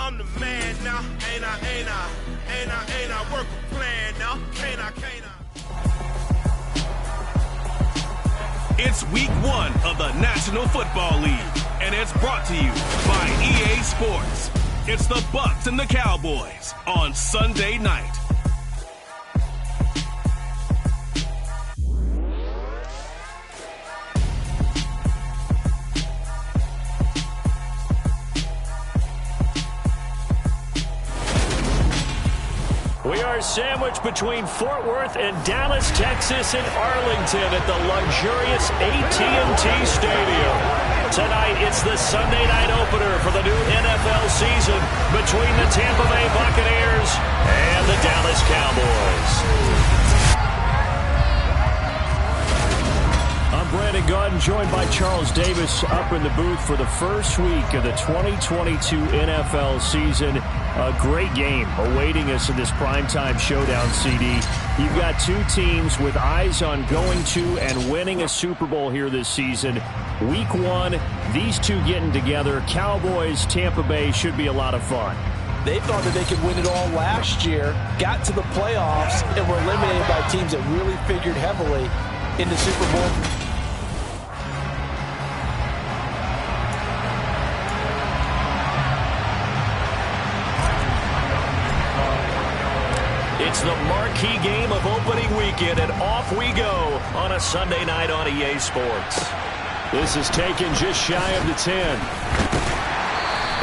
I'm the man now. Ain't I work a plan now. Can't I? It's week 1 of the National Football League, and it's brought to you by EA Sports. It's the Bucs and the Cowboys on Sunday night. We are sandwiched between Fort Worth and Dallas, Texas, and Arlington at the luxurious AT&T Stadium. Tonight, it's the Sunday night opener for the new NFL season between the Tampa Bay Buccaneers and the Dallas Cowboys. I'm Brandon Gaudin, joined by Charles Davis up in the booth for the first week of the 2022 NFL season. A great game awaiting us in this primetime showdown, CD. You've got two teams with eyes on going to and winning a Super Bowl here this season. Week 1, these two getting together. Cowboys, Tampa Bay should be a lot of fun. They thought that they could win it all last year, got to the playoffs, and were eliminated by teams that really figured heavily in the Super Bowl. It's the marquee game of opening weekend, and off we go on a Sunday night on EA Sports. This is taken just shy of the 10.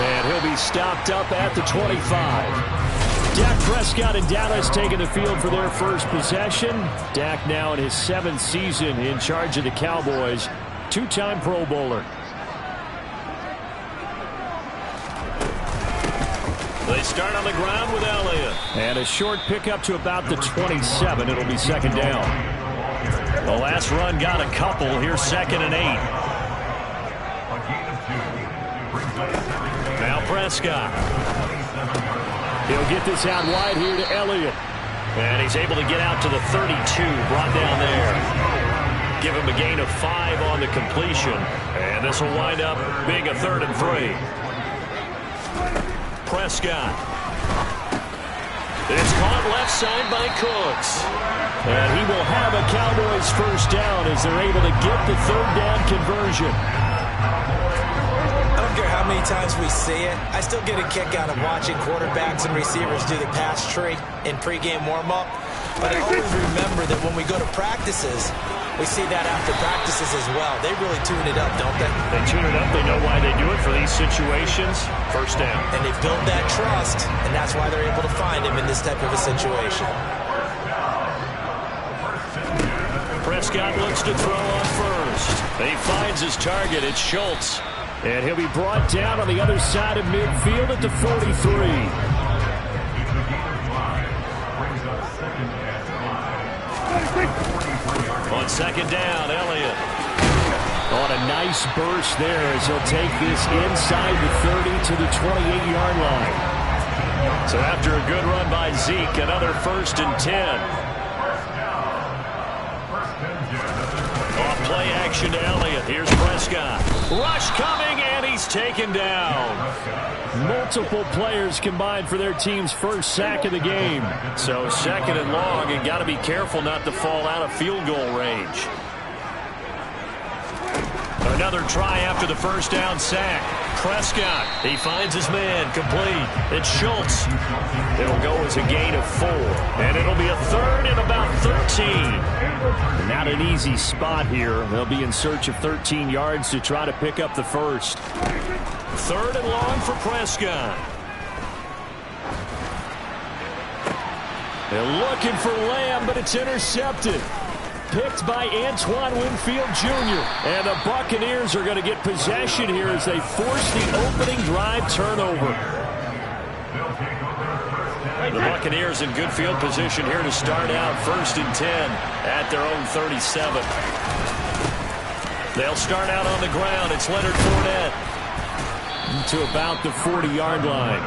And he'll be stopped up at the 25. Dak Prescott and Dallas taking the field for their first possession. Dak now in his 7th season in charge of the Cowboys. Two-time Pro Bowler. They start on the ground with Elliott. And a short pickup to about the 27. It'll be second down. The last run got a couple. Here's 2nd and 8. Now Prescott. He'll get this out wide here to Elliott. And he's able to get out to the 32. Brought down there. Give him a gain of 5 on the completion. And this will wind up being a 3rd and 3. Prescott. It's caught left side by Cooks. And he will have a Cowboys first down as they're able to get the 3rd down conversion. I don't care how many times we see it. I still get a kick out of watching quarterbacks and receivers do the pass tree in pregame warm-up. But I always remember that when we go to practices, we see that after practices as well. They really tune it up, don't they? They tune it up. They know why they do it for these situations. First down. And they build that trust, and that's why they're able to find him in this type of a situation. Prescott looks to throw on first. He finds his target. It's Schultz. And he'll be brought down on the other side of midfield at the 43. On second down, Elliott. On a nice burst there as he'll take this inside the 30 to the 28-yard line. So after a good run by Zeke, another 1st and 10. Off play action to Elliott. Here's Prescott. Rush coming, and he's taken down. Multiple players combined for their team's first sack of the game. So 2nd and long, and got to be careful not to fall out of field goal range. Another try after the first down sack. Prescott, he finds his man, complete. It's Schultz. It'll go as a gain of 4. And it'll be a 3rd and about 13. Not an easy spot here. They'll be in search of 13 yards to try to pick up the first. 3rd and long for Prescott. They're looking for Lamb, but it's intercepted. Picked by Antoine Winfield Jr. And the Buccaneers are going to get possession here as they force the opening drive turnover. The Buccaneers in good field position here to start out 1st and 10 at their own 37. They'll start out on the ground. It's Leonard Fournette to about the 40-yard line.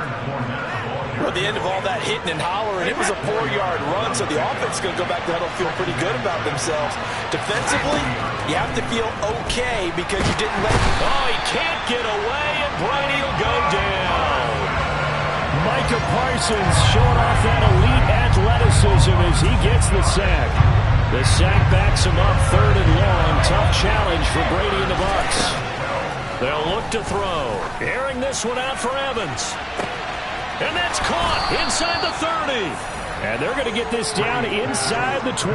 At the end of all that hitting and hollering, it was a 4-yard run, so the offense is going to go back to huddle, feel pretty good about themselves. Defensively, you have to feel okay because you didn't let... Oh, he can't get away, and Brady will go down. Micah Parsons showing off that elite athleticism as he gets the sack. The sack backs him up 3rd and long. Tough challenge for Brady and the Bucs. They'll look to throw. Airing this one out for Evans. And that's caught inside the 30. And they're going to get this down inside the 20.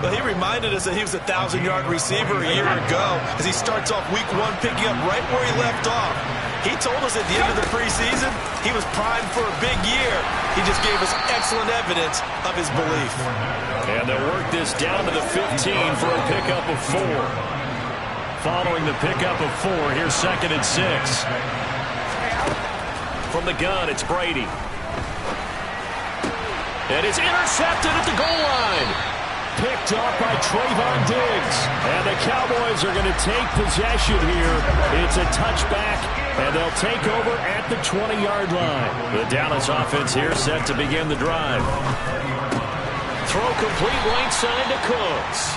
Well, he reminded us that he was a 1,000-yard receiver a year ago as he starts off week 1 picking up right where he left off. He told us at the end of the preseason he was primed for a big year. He just gave us excellent evidence of his belief. And they'll work this down to the 15 for a pickup of 4. Following the pickup of 4, here's 2nd and 6. From the gun, it's Brady. And it's intercepted at the goal line. Picked off by Trayvon Diggs. And the Cowboys are going to take possession here. It's a touchback, and they'll take over at the 20-yard line. The Dallas offense here set to begin the drive. Throw complete right side to Cooks.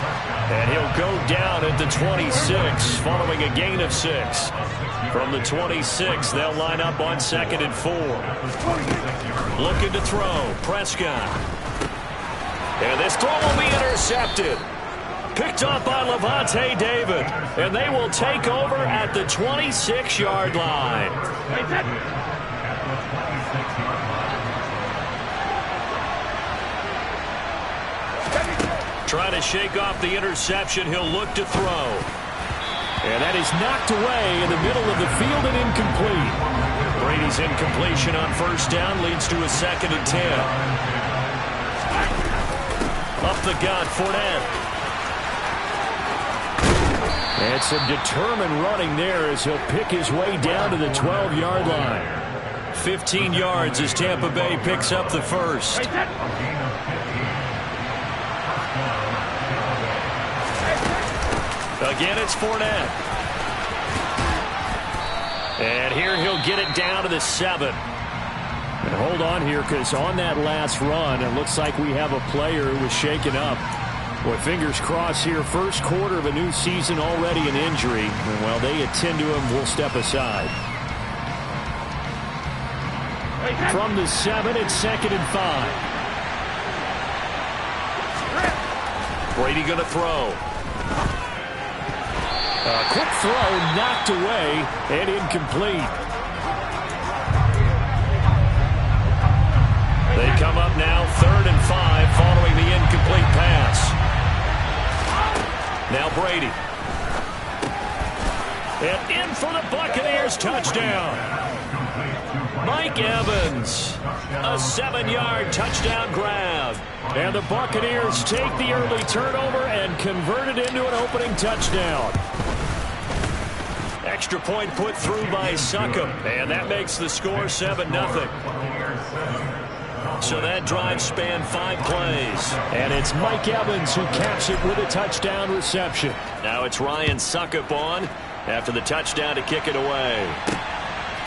And he'll go down at the 26 following a gain of 6. From the 26, they'll line up on 2nd and 4. Looking to throw. Prescott. And this throw will be intercepted. Picked up by Lavonte David. And they will take over at the 26-yard line. Trying to shake off the interception. He'll look to throw. And that is knocked away in the middle of the field and incomplete. Brady's incompletion on 1st down leads to a 2nd and 10. Up the gut, Fournette. And some determined running there as he'll pick his way down to the 12-yard line. 15 yards as Tampa Bay picks up the first. Again, it's Fournette. And here he'll get it down to the 7. And hold on here, because on that last run, it looks like we have a player who was shaken up. Boy, fingers crossed here. First quarter of a new season, already an injury. And while they attend to him, we'll step aside. From the 7, it's 2nd and 5. Brady going to throw. A quick throw knocked away and incomplete. They come up now 3rd and 5 following the incomplete pass. Now Brady. And in for the Buccaneers touchdown. Mike Evans. A 7-yard touchdown grab. And the Buccaneers take the early turnover and convert it into an opening touchdown. Extra point put through by Succop, and that makes the score 7-0. So that drive spanned 5 plays. And it's Mike Evans who caps it with a touchdown reception. Now it's Ryan Succop on after the touchdown to kick it away.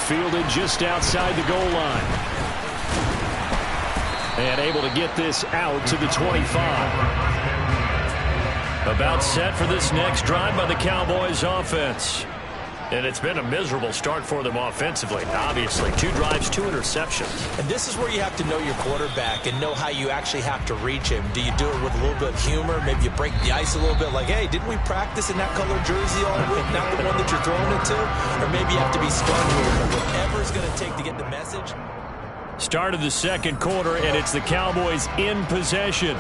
Fielded just outside the goal line. And able to get this out to the 25. About set for this next drive by the Cowboys offense. And it's been a miserable start for them offensively. Obviously, 2 drives, 2 interceptions. And this is where you have to know your quarterback and know how you actually have to reach him. Do you do it with a little bit of humor? Maybe you break the ice a little bit, like, hey, didn't we practice in that color jersey all week, not the one that you're throwing it to? Or maybe you have to be smart here. Whatever it's going to take to get the message. Start of the 2nd quarter, and it's the Cowboys in possession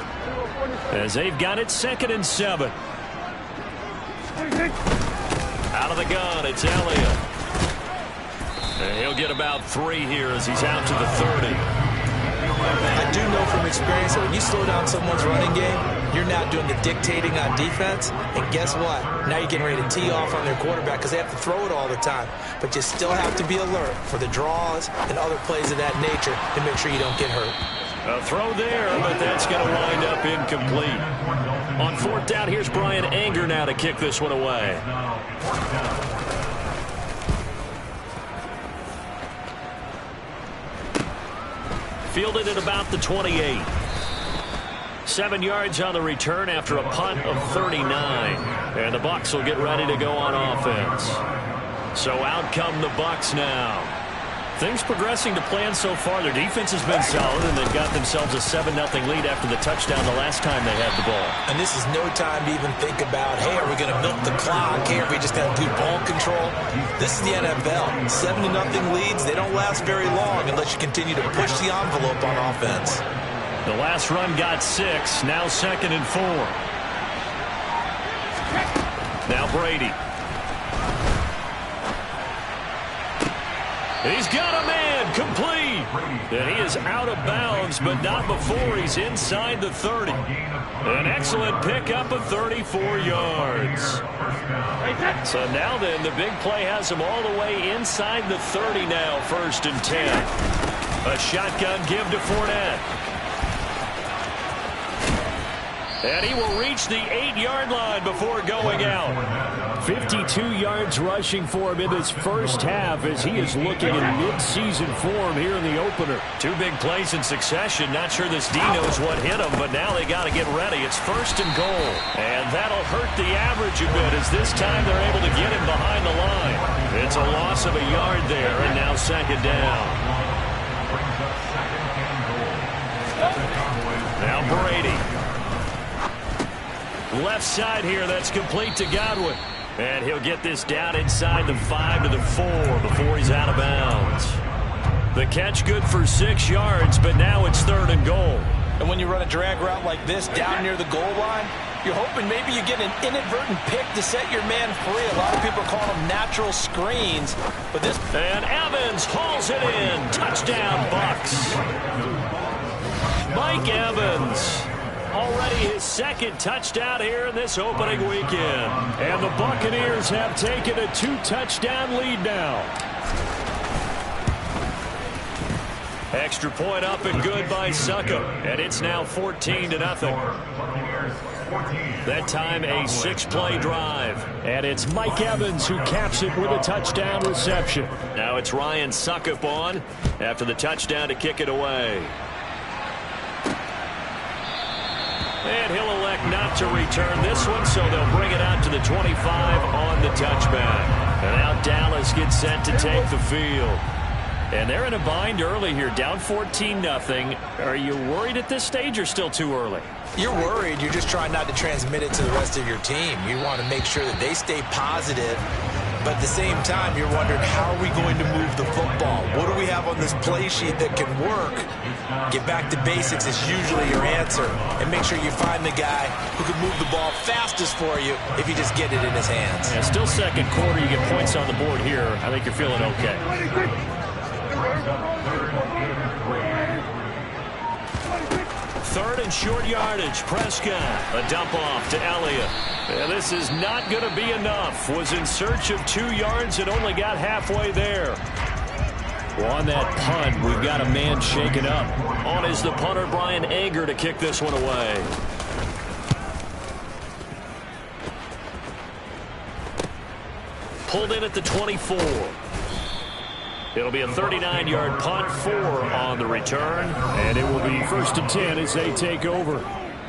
as they've got it 2nd and 7. Out of the gun, it's Elliott. And he'll get about 3 here as he's out to the 30. I do know from experience that when you slow down someone's running game, you're not doing the dictating on defense. And guess what? Now you're getting ready to tee off on their quarterback because they have to throw it all the time. But you still have to be alert for the draws and other plays of that nature to make sure you don't get hurt. A throw there, but that's going to wind up incomplete. On 4th down, here's Brian Anger now to kick this one away. Fielded at about the 28. 7 yards on the return after a punt of 39. And the Bucs will get ready to go on offense. So out come the Bucs now. Things progressing to plan so far. Their defense has been solid, and they've got themselves a 7-0 lead after the touchdown the last time they had the ball. And this is no time to even think about, hey, are we going to milk the clock? Hey, are we just going to do ball control? This is the NFL. 7-0 leads, they don't last very long unless you continue to push the envelope on offense. The last run got 6. Now 2nd and 4. Now Brady. He's got a man, complete. And he is out of bounds, but not before he's inside the 30. An excellent pickup of 34 yards. So now then, the big play has him all the way inside the 30 now, 1st and 10. A shotgun give to Fournette. And he will reach the 8-yard line before going out. 52 yards rushing for him in this first half as he is looking in mid-season form here in the opener. 2 big plays in succession. Not sure this D knows what hit him, but now they got to get ready. It's 1st and goal. And that'll hurt the average a bit as this time they're able to get him behind the line. It's a loss of a yard there, and now 2nd down. Now Brady. Left side here, that's complete to Godwin. And he'll get this down inside the 5 to the 4 before he's out of bounds. The catch good for 6 yards, but now it's 3rd and goal. And when you run a drag route like this down near the goal line, you're hoping maybe you get an inadvertent pick to set your man free. A lot of people call them natural screens, but this... And Evans hauls it in. Touchdown, Bucs. Mike Evans. Already his 2nd touchdown here in this opening weekend. And the Buccaneers have taken a 2-touchdown lead now. Extra point up and good by Succop. And it's now 14-0. That time a 6-play drive. And it's Mike Evans who caps it with a touchdown reception. Now it's Ryan Succop on after the touchdown to kick it away. And he'll elect not to return this one, so they'll bring it out to the 25 on the touchback. And now Dallas gets set to take the field. And they're in a bind early here, down 14-0. Are you worried at this stage or still too early? You're worried. You're just trying not to transmit it to the rest of your team. You want to make sure that they stay positive. But at the same time, you're wondering, how are we going to move the football? What do we have on this play sheet that can work? Get back to basics is usually your answer. And make sure you find the guy who can move the ball fastest for you if you just get it in his hands. Yeah, still 2nd quarter. You get points on the board here. I think you're feeling okay. 3rd and short yardage. Prescott. A dump off to Elliott. And this is not going to be enough. Was in search of 2 yards and only got halfway there. Well, on that punt, we've got a man shaken up. On is the punter, Brian Anger, to kick this one away. Pulled in at the 24. It'll be a 39-yard punt, 4 on the return. And it will be 1st and 10 as they take over.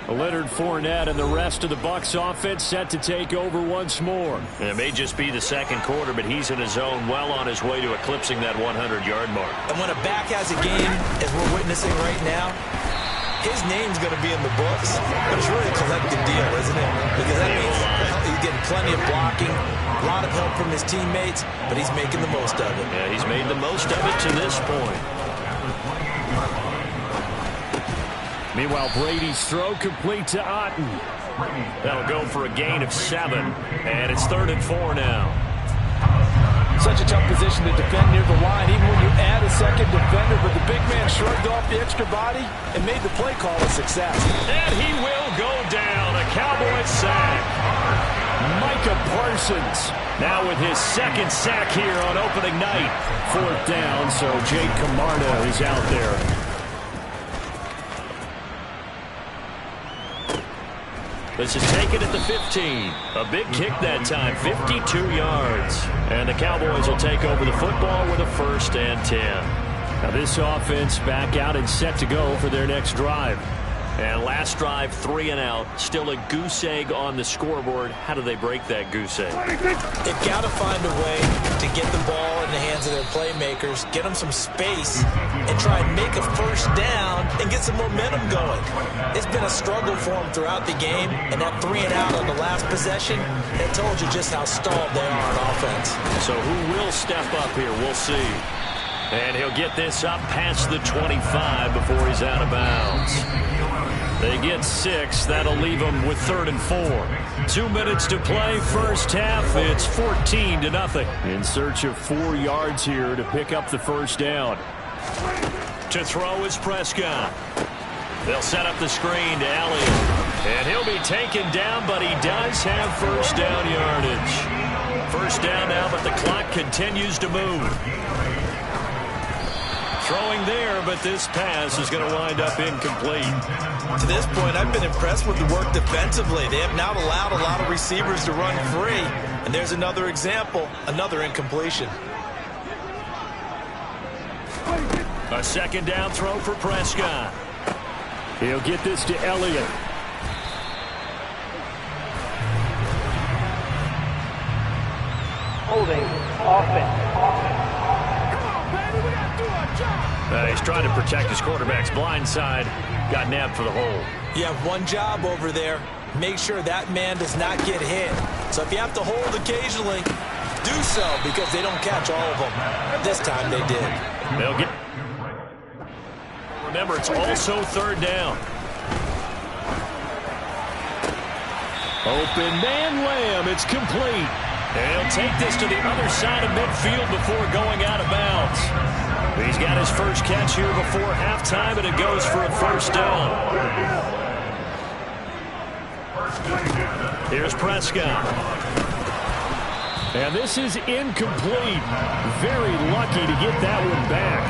Leonard Fournette and the rest of the Bucs offense set to take over once more. And it may just be the 2nd quarter, but he's in his zone, well on his way to eclipsing that 100-yard mark. And when a back has a game, as we're witnessing right now, his name's going to be in the books. But it's really a collective deal, isn't it? Because that means he's getting plenty of blocking, a lot of help from his teammates, but he's making the most of it. Yeah, he's made the most of it to this point. Meanwhile, Brady's throw complete to Otten. That'll go for a gain of 7. And it's 3rd and 4 now. Such a tough position to defend near the line, even when you add a 2nd defender. But the big man shrugged off the extra body and made the play call a success. And he will go down. A Cowboy sack. Micah Parsons now with his 2nd sack here on opening night. 4th down, so Jake Camarda is out there. This is taken at the 15. A big kick that time, 52 yards. And the Cowboys will take over the football with a 1st and 10. Now this offense back out and set to go for their next drive. And last drive, 3 and out. Still a goose egg on the scoreboard. How do they break that goose egg? They've got to find a way to get the ball in the hands of their playmakers, get them some space, and try and make a first down and get some momentum going. It's been a struggle for them throughout the game, and that 3 and out on the last possession, that told you just how stalled they are on offense. So who will step up here? We'll see. And he'll get this up past the 25 before he's out of bounds. They get 6. That'll leave them with 3rd and 4. 2 minutes to play. First half, it's 14-0. In search of 4 yards here to pick up the first down. To throw is Prescott. They'll set up the screen to Elliott. And he'll be taken down, but he does have first down yardage. First down now, but the clock continues to move. Throwing there, but this pass is going to wind up incomplete. To this point, I've been impressed with the work defensively. They have not allowed a lot of receivers to run free. And there's another example, another incompletion. A second down throw for Prescott. He'll get this to Elliott. Holding offense. He's trying to protect his quarterback's blind side. Got nabbed for the hold. You have one job over there. Make sure that man does not get hit. So if you have to hold occasionally, do so, because they don't catch all of them. This time they did. They'll get... Remember, it's also 3rd down. Open man Lamb. It's complete. And he'll take this to the other side of midfield before going out of bounds. He's got his first catch here before halftime, and it goes for a first down. Here's Prescott. And this is incomplete. Very lucky to get that one back.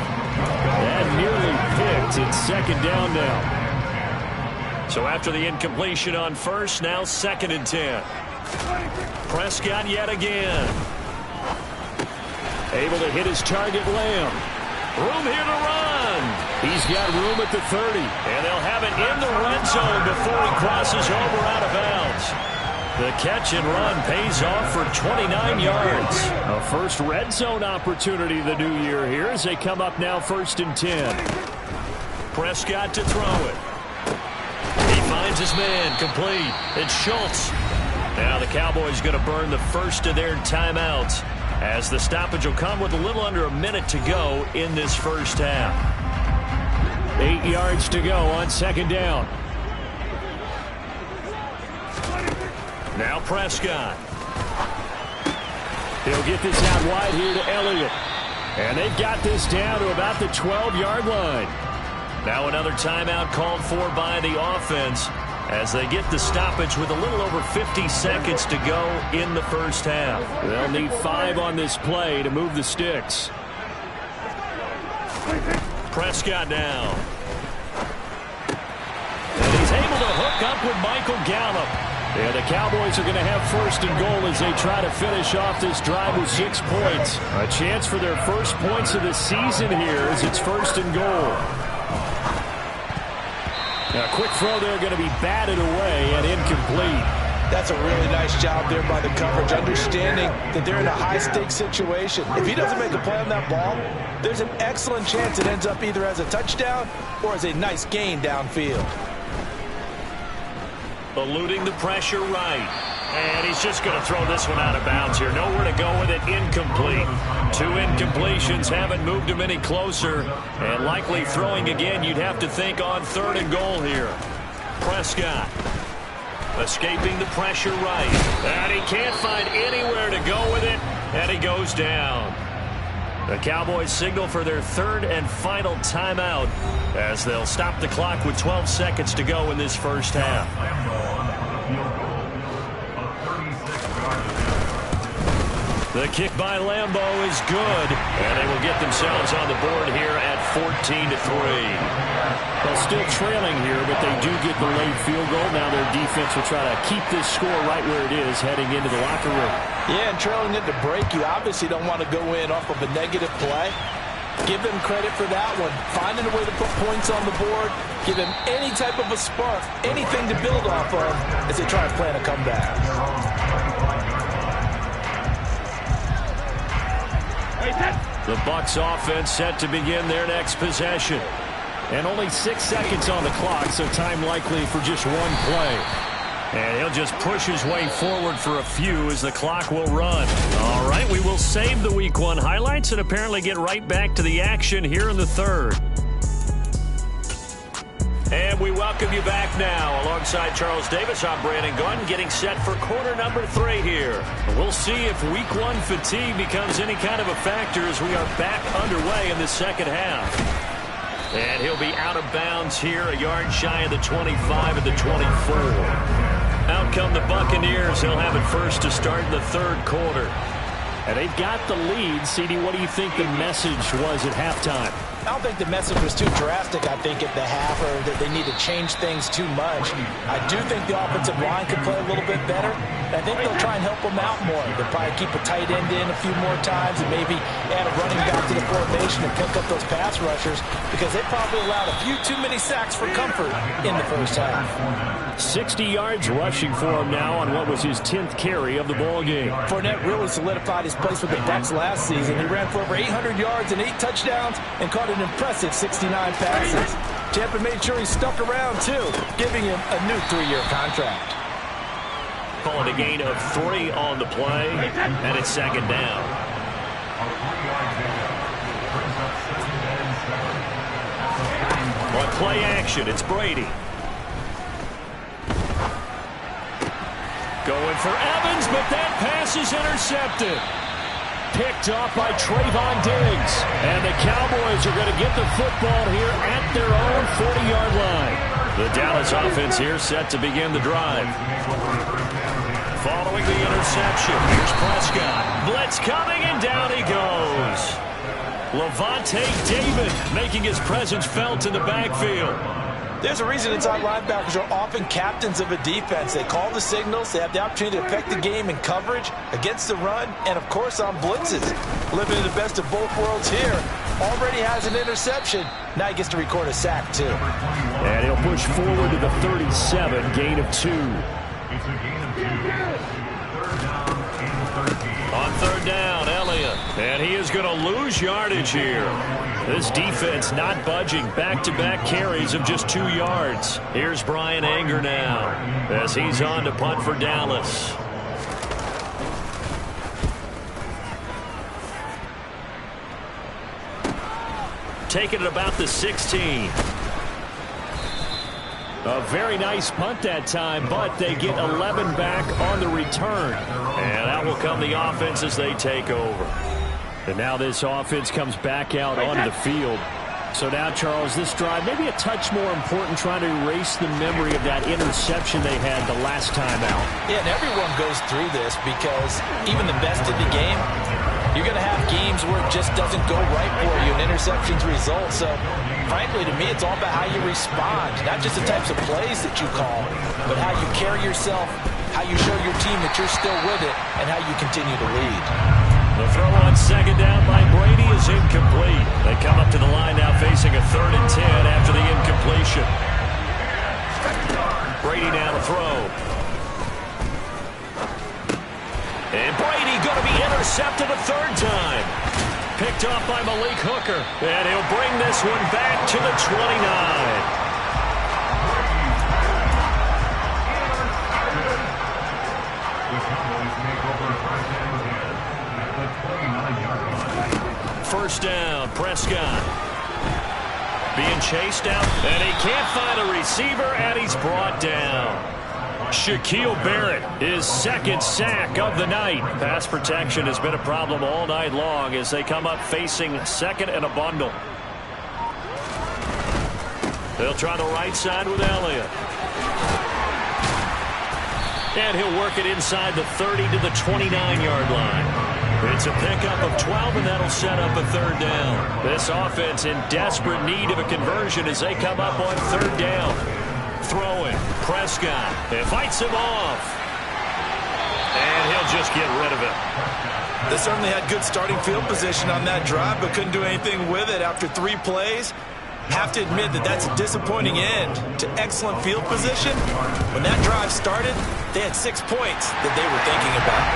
That nearly picked. It's 2nd down now. So after the incompletion on first, now 2nd and 10. Prescott yet again. Able to hit his target, Lamb. Room here to run. He's got room at the 30. And they'll have it in the red zone before he crosses over out of bounds. The catch and run pays off for 29 yards. A first red zone opportunity the new year here as they come up now 1st and 10. Prescott to throw it. He finds his man complete. It's Schultz. Now the Cowboys going to burn the first of their timeouts, as the stoppage will come with a little under a minute to go in this first half. 8 yards to go on 2nd down. Now Prescott. He'll get this out wide here to Elliott. And they've got this down to about the 12-yard line. Now another timeout called for by the offense, as they get the stoppage with a little over 50 seconds to go in the first half. They'll need 5 on this play to move the sticks. Prescott now. And he's able to hook up with Michael Gallup. And the Cowboys are going to have 1st and goal as they try to finish off this drive with 6 points. A chance for their first points of the season here as it's 1st and goal. Now, a quick throw there going to be batted away and incomplete. That's a really nice job there by the coverage, understanding that they're in a high-stakes situation. If he doesn't make a play on that ball, there's an excellent chance it ends up either as a touchdown or as a nice gain downfield. Eluding the pressure right. And he's just going to throw this one out of bounds here. Nowhere to go with it. Incomplete. 2 incompletions haven't moved him any closer. And likely throwing again, you'd have to think on 3rd and goal here. Prescott escaping the pressure right. And he can't find anywhere to go with it. And he goes down. The Cowboys signal for their 3rd and final timeout, as they'll stop the clock with 12 seconds to go in this first half. The kick by Lambo is good, and they will get themselves on the board here at 14-3. Well, still trailing here, but they do get the late field goal. Now their defense will try to keep this score right where it is heading into the locker room. Yeah, and trailing at the break, you obviously don't want to go in off of a negative play. Give them credit for that one. Finding a way to put points on the board, give them any type of a spark, anything to build off of as they try to plan a comeback. The Bucs offense set to begin their next possession. And only 6 seconds on the clock, so time likely for just one play. And he'll just push his way forward for a few as the clock will run. All right, we will save the Week 1 highlights and apparently get right back to the action here in the third. And we welcome you back now. Alongside Charles Davis, I'm Brandon Gaudin, getting set for quarter number 3 here. We'll see if Week 1 fatigue becomes any kind of a factor as we are back underway in the second half. And he'll be out of bounds here, a yard shy of the 25 and the 24. Out come the Buccaneers. They'll have it first to start in the third quarter. And they've got the lead. CD, what do you think the message was at halftime? I don't think the message was too drastic, I think, at the half, or that they need to change things too much. I do think the offensive line could play a little bit better. I think they'll try and help them out more. They'll probably keep a tight end in a few more times and maybe add a running back to the formation and pick up those pass rushers because they probably allowed a few too many sacks for comfort in the first half. 60 yards rushing for him now on what was his 10th carry of the ball game. Fournette really solidified his place with the Bucs last season. He ran for over 800 yards and 8 touchdowns and caught an impressive 69 passes. Tampa made sure he stuck around, too, giving him a new 3-year contract. Calling a gain of 3 on the play, and it's second down. On play action, it's Brady. Going for Evans, but that pass is intercepted. Picked off by Trayvon Diggs. And the Cowboys are going to get the football here at their own 40-yard line. The Dallas offense here set to begin the drive. Following the interception, here's Prescott. Blitz coming, and down he goes. Levante David making his presence felt in the backfield. There's a reason inside linebackers are often captains of a defense. They call the signals. They have the opportunity to affect the game in coverage, against the run, and, of course, on blitzes. Living in the best of both worlds here. Already has an interception. Now he gets to record a sack, too. And he'll push forward to the 37, gain of 2. On third down, Elliott. And he is going to lose yardage here. This defense not budging. Back-to-back carries of just 2 yards. Here's Brian Anger now as he's on to punt for Dallas. Taking it about the 16. A very nice punt that time, but they get 11 back on the return. And out will come the offense as they take over. And now this offense comes back out onto the field. So now, Charles, this drive maybe a touch more important, trying to erase the memory of that interception they had the last time out. Yeah, and everyone goes through this because even the best in the game, you're going to have games where it just doesn't go right for you and interceptions result. So, frankly, to me, it's all about how you respond, not just the types of plays that you call, but how you carry yourself, how you show your team that you're still with it, and how you continue to lead. The throw on second down by Brady is incomplete. They come up to the line now facing a 3rd and 10 after the incompletion. Brady now to throw. And Brady going to be intercepted a 3rd time. Picked off by Malik Hooker. And he'll bring this one back to the 29. First down, Prescott. Being chased out, and he can't find a receiver, and he's brought down. Shaquille Barrett, his 2nd sack of the night. Pass protection has been a problem all night long as they come up facing 2nd and a bundle. They'll try the right side with Elliott. And he'll work it inside the 30 to the 29-yard line. It's a pickup of 12, and that'll set up a 3rd down. This offense in desperate need of a conversion as they come up on 3rd down. Throwing, Prescott. It fights him off. And he'll just get rid of it. They certainly had good starting field position on that drive, but couldn't do anything with it after 3 plays. Have to admit that that's a disappointing end to excellent field position. When that drive started, they had 6 points that they were thinking about.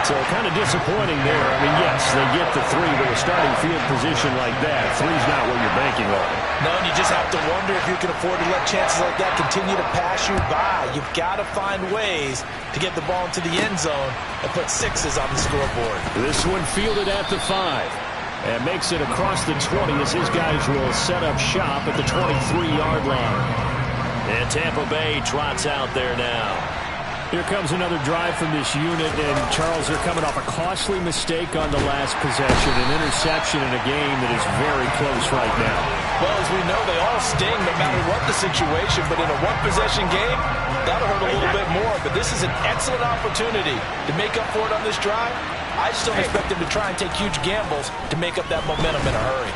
So kind of disappointing there. I mean, yes, they get the 3, but a starting field position like that, 3's not what you're banking on. No, and you just have to wonder if you can afford to let chances like that continue to pass you by. You've got to find ways to get the ball into the end zone and put 6s on the scoreboard. This one fielded at the 5. And makes it across the 20 as his guys will set up shop at the 23-yard line. And Tampa Bay trots out there now. Here comes another drive from this unit, and Charles, they're coming off a costly mistake on the last possession, an interception in a game that is very close right now. Well, as we know, they all sting no matter what the situation, but in a one-possession game, that'll hurt a little bit more. But this is an excellent opportunity to make up for it on this drive. I just don't expect them to try and take huge gambles to make up that momentum in a hurry.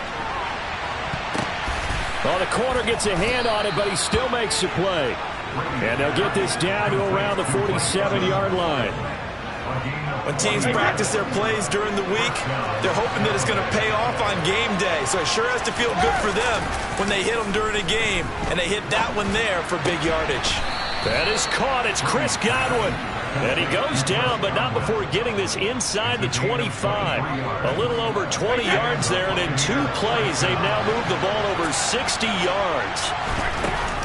Well, the corner gets a hand on it, but he still makes the play. And they'll get this down to around the 47-yard line. When teams practice their plays during the week, they're hoping that it's going to pay off on game day. So it sure has to feel good for them when they hit them during a game, and they hit that one there for big yardage. That is caught. It's Chris Godwin. And he goes down, but not before getting this inside the 25. A little over 20 yards there, and in 2 plays, they've now moved the ball over 60 yards.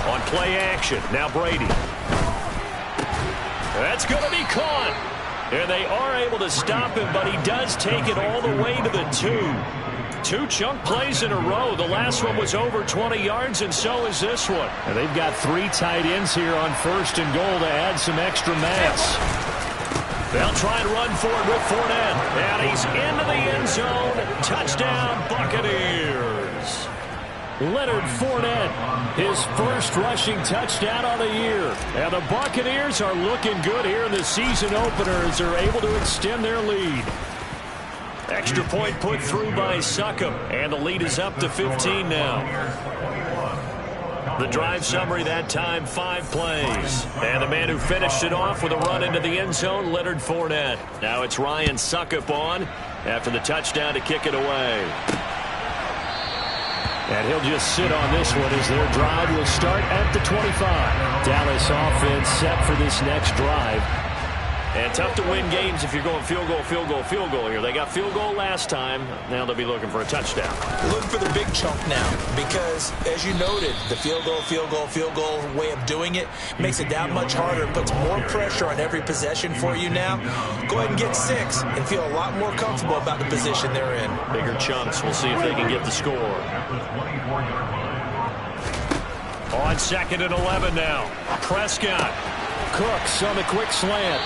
On play action, now Brady. That's going to be caught. And they are able to stop him, but he does take it all the way to the 2. 2 chunk plays in a row. The last one was over 20 yards, and so is this one. And they've got 3 tight ends here on 1st and goal to add some extra mass. They'll try and run for it with Fournette. And he's into the end zone. Touchdown, Buccaneers. Leonard Fournette, his first rushing touchdown of the year. And the Buccaneers are looking good here in the season opener as they're able to extend their lead. Extra point put through by Succop, and the lead is up to 15 now. The drive summary that time, 5 plays. And the man who finished it off with a run into the end zone, Leonard Fournette. Now it's Ryan Succop on after the touchdown to kick it away. And he'll just sit on this one as their drive will start at the 25. Dallas offense set for this next drive. And tough to win games if you're going field goal, field goal, field goal here. They got field goal last time. Now they'll be looking for a touchdown. Looking for the big chunk now because, as you noted, the field goal, field goal, field goal way of doing it makes it that much harder. It puts more pressure on every possession for you now. Go ahead and get 6 and feel a lot more comfortable about the position they're in. Bigger chunks. We'll see if they can get the score. On 2nd and 11 now. Prescott. Cooks on the quick slant.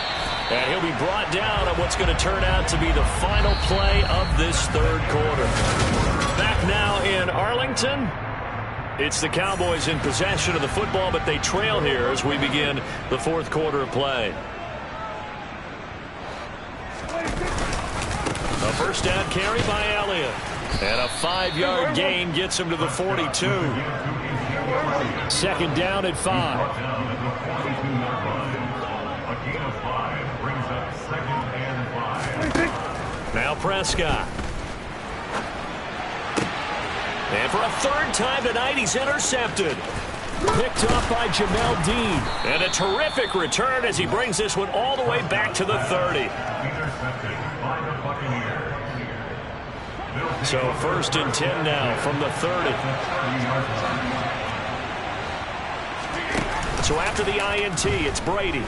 And he'll be brought down on what's going to turn out to be the final play of this 3rd quarter. Back now in Arlington. It's the Cowboys in possession of the football, but they trail here as we begin the 4th quarter of play. A first down carry by Elliott. And a 5-yard gain gets him to the 42. 2nd down at 5. Now Prescott. And for a 3rd time tonight, he's intercepted. Picked off by Jamel Dean. And a terrific return as he brings this one all the way back to the 30. So 1st and 10 now from the 30. So after the INT, it's Brady.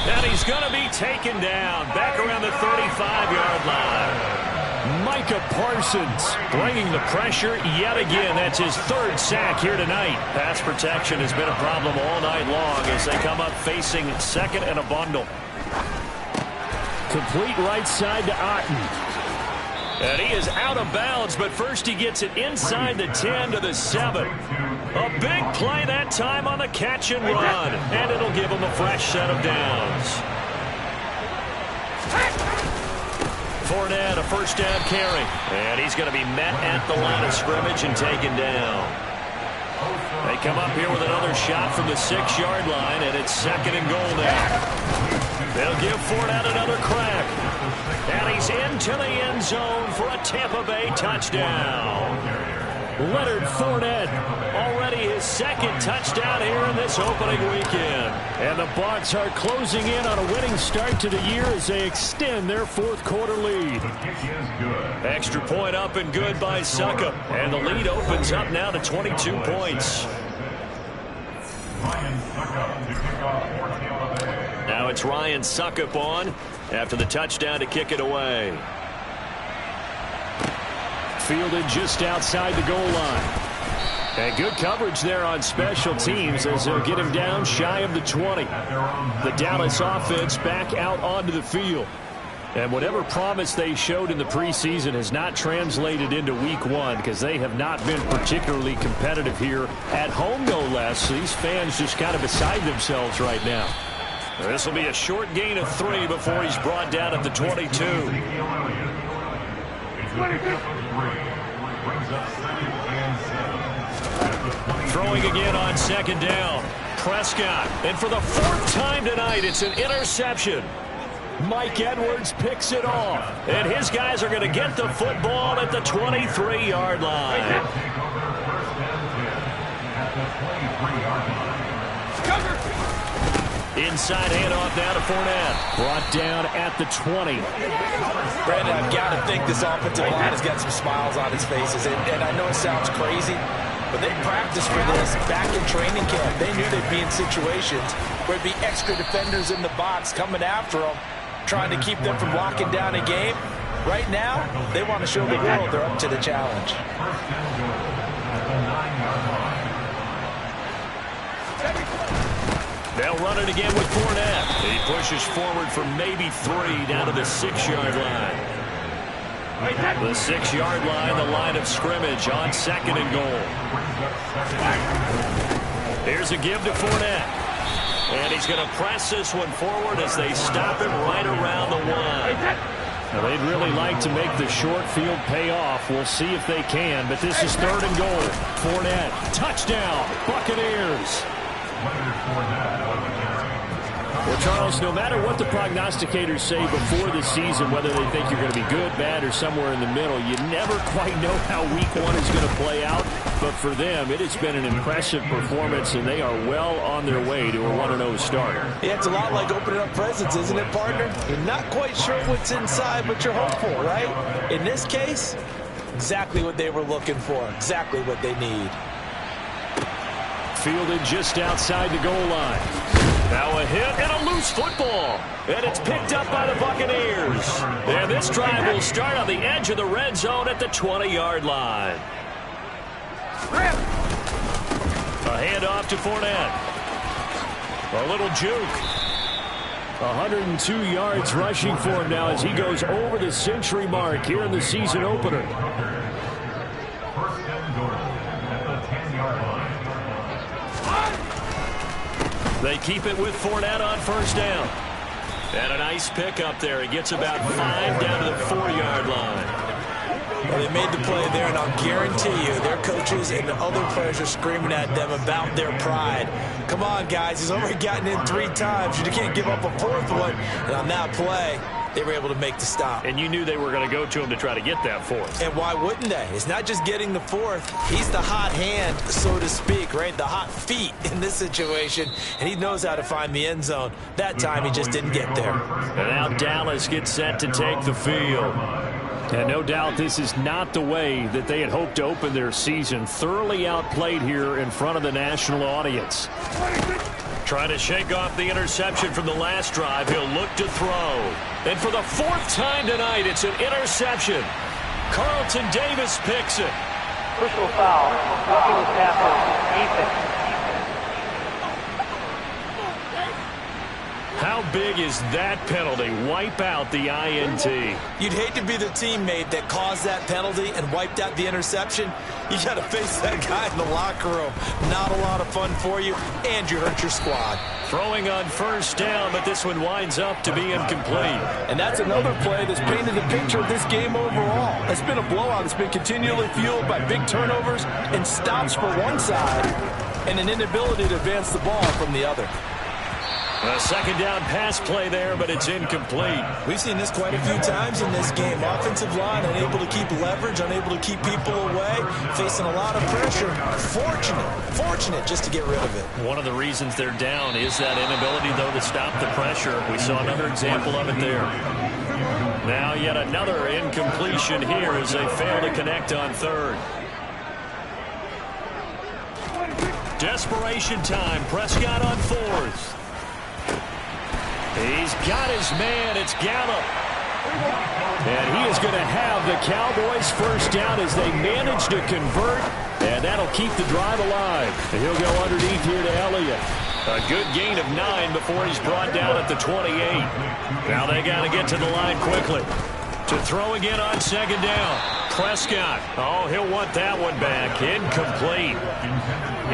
And he's going to be taken down back around the 35-yard line. Micah Parsons bringing the pressure yet again. That's his 3rd sack here tonight. Pass protection has been a problem all night long as they come up facing 2nd and a bundle. Complete right side to Otten. And he is out of bounds, but first he gets it inside the 10 to the 7. A big play that time on the catch and run. And it'll give him a fresh set of downs. Fournette, a first down carry. And he's going to be met at the line of scrimmage and taken down. They come up here with another shot from the 6-yard line, and it's 2nd and goal now. They'll give Fournette another crack. And he's into the end zone for a Tampa Bay touchdown. Leonard Fournette, already his second touchdown here in this opening weekend. And the Bucs are closing in on a winning start to the year as they extend their fourth quarter lead. Extra point up and good by Succop. And the lead opens up now to 22 points. Now it's Ryan Succop on after the touchdown to kick it away. Fielded just outside the goal line. And good coverage there on special teams as they'll get him down shy of the 20. The Dallas offense back out onto the field. And whatever promise they showed in the preseason has not translated into week one because they have not been particularly competitive here at home, no less. These fans just kind of beside themselves right now. This will be a short gain of 3 before he's brought down at the 22. Throwing again on second down. Prescott. And for the 4th time tonight, it's an interception. Mike Edwards picks it off. And his guys are going to get the football at the 23-yard line. Inside handoff now to Fournette. Brought down at the 20. Brandon, I've got to think this offensive line has got some smiles on its faces. And I know it sounds crazy, but they practiced for this back in training camp. They knew they'd be in situations where there'd be extra defenders in the box coming after them, trying to keep them from locking down a game. Right now, they want to show the world they're up to the challenge. They'll run it again with Fournette. He pushes forward for maybe 3 down to the 6-yard line. The 6-yard line, the line of scrimmage on 2nd and goal. Here's a give to Fournette. And he's going to press this one forward as they stop him right around the 1. Now, they'd really like to make the short field pay off. We'll see if they can, but this is 3rd and goal. Fournette, touchdown, Buccaneers. Well, Charles, no matter what the prognosticators say before the season, whether they think you're going to be good, bad, or somewhere in the middle, you never quite know how week one is going to play out. But for them, it has been an impressive performance, and they are well on their way to a 1-0 start. Yeah, it's a lot like opening up presents, isn't it, partner? You're not quite sure what's inside, but you're hopeful, right? In this case, exactly what they were looking for, exactly what they need. Fielded just outside the goal line. Now a hit and a loose football. And it's picked up by the Buccaneers. And this drive will start on the edge of the red zone at the 20-yard line. A handoff to Fournette. A little juke. 102 yards rushing for him now as he goes over the century mark here in the season opener. They keep it with Fournette on 1st down. And a nice pickup there. He gets about 5 down to the 4-yard line. Well, they made the play there, and I'll guarantee you their coaches and the other players are screaming at them about their pride. Come on, guys. He's already gotten in 3 times. You can't give up a 4th one. And on that play, they were able to make the stop. And you knew they were going to go to him to try to get that 4th. And why wouldn't they? It's not just getting the 4th. He's the hot hand, so to speak, right? The hot feet in this situation. And he knows how to find the end zone. That time, he just didn't get there. And now Dallas gets set to take the field. And no doubt this is not the way that they had hoped to open their season. Thoroughly outplayed here in front of the national audience. Trying to shake off the interception from the last drive. He'll look to throw. And for the 4th time tonight, it's an interception. Carlton Davis picks it. Personal foul. Walking the tackle. Defense. How big is that penalty? Wipe out the INT. You'd hate to be the teammate that caused that penalty and wiped out the interception. You got to face that guy in the locker room. Not a lot of fun for you, and you hurt your squad. Throwing on 1st down, but this one winds up to be incomplete. And that's another play that's painted the picture of this game overall. It's been a blowout. It's been continually fueled by big turnovers and stops for one side and an inability to advance the ball from the other. A second down pass play there, but it's incomplete. We've seen this quite a few times in this game. Offensive line unable to keep leverage, unable to keep people away, facing a lot of pressure. Fortunate just to get rid of it. One of the reasons they're down is that inability, though, to stop the pressure. We saw another example of it there. Now yet another incompletion here as they fail to connect on third. Desperation time. Prescott on fourth. He's got his man. It's Gallup. And he is going to have the Cowboys first down as they manage to convert. And that'll keep the drive alive. And he'll go underneath here to Elliott. A good gain of 9 before he's brought down at the 28. Now they got to get to the line quickly. To throw again on second down. Prescott. Oh, he'll want that one back. Incomplete.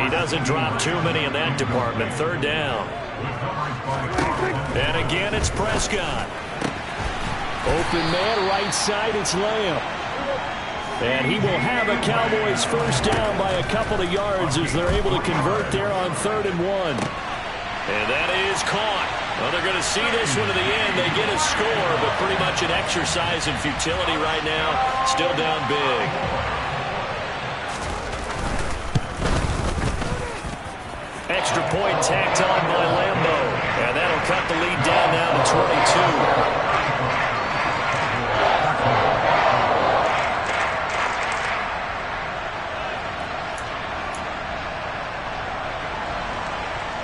He doesn't drop too many in that department. Third down. And again, it's Prescott. Open man, right side, it's Lamb. And he will have a Cowboys first down by a couple of yards as they're able to convert there on 3rd and 1. And that is caught. Well, they're going to see this one to the end. They get a score, but pretty much an exercise in futility right now. Still down big. Extra point tacked on by Lambo. And that'll cut the lead down now to 22.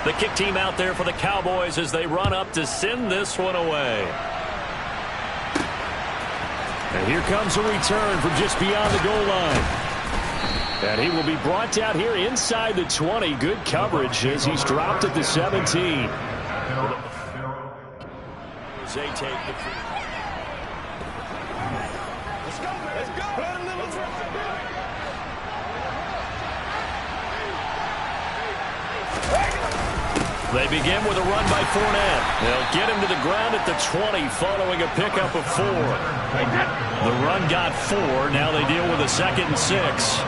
The kick team out there for the Cowboys as they run up to send this one away. And here comes a return from just beyond the goal line. And he will be brought down here inside the 20. Good coverage as he's dropped at the 17. As they take the free. Let's go. They begin with a run by Fournette. They'll get him to the ground at the 20 following a pickup of 4. The run got 4. Now they deal with a 2nd and 6.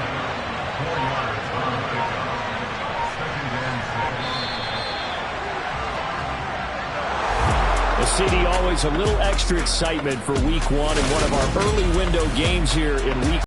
CD, always a little extra excitement for week 1 and one of our early window games here in week